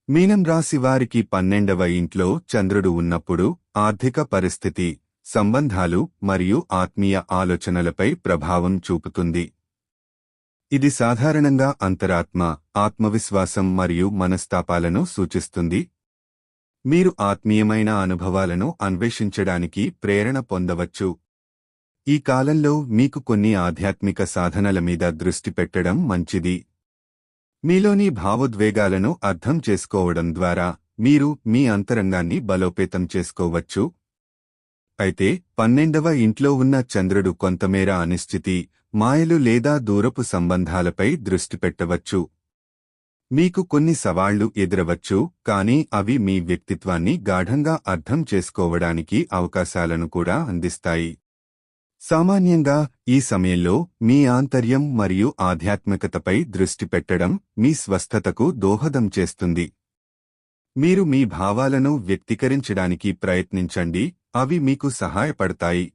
మీనం రాశి వారికి 12వ ఇంట్లో చంద్రుడు ఉన్నప్పుడు ఆర్థిక పరిస్థితి, సంబంధాలు మరియు ఆత్మీయ ఆలోచనలపై ప్రభావం చూపుతుంది. ఇది సాధారణంగా అంతరాత్మ, ఆత్మవిశ్వాసం మరియు మనస్తాపాలను సూచిస్తుంది. మీరు ఆత్మీయమైన అనుభవాలను అన్వేషించడానికి ప్రేరణ పొందవచ్చు. ఈ కాలంలో మీకు కొన్ని ఆధ్యాత్మిక సాధనల మీద దృష్టి పెట్టడం మంచిది. మీలోని భావోద్వేగాలను అర్థం చేసుకోవడం ద్వారా మీరు మీ అంతరంగాన్ని బలోపేతం చేసుకోవచ్చు. అయితే 12వ ఇంట్లో ఉన్న చంద్రుడు కొంతమేర అనిశ్చితి, మాయలు లేదా దూరపు సంబంధాలపై దృష్టి పెట్టవచ్చు. మీకు కొన్ని సవాళ్లు ఎదురవచ్చు, కానీ అవి మీ వ్యక్తిత్వాన్ని గాఢంగా అర్థం చేసుకోవడానికి అవకాశాలను కూడా అందిస్తాయి. సామాన్యంగా ఈ సమయంలో మీ ఆంతర్యం మరియు ఆధ్యాత్మికతపై దృష్టి పెట్టడం మీ స్వస్థతకు దోహదం చేస్తుంది. మీరు మీ భావాలను వ్యక్తీకరించడానికి ప్రయత్నించండి, అవి మీకు సహాయపడతాయి.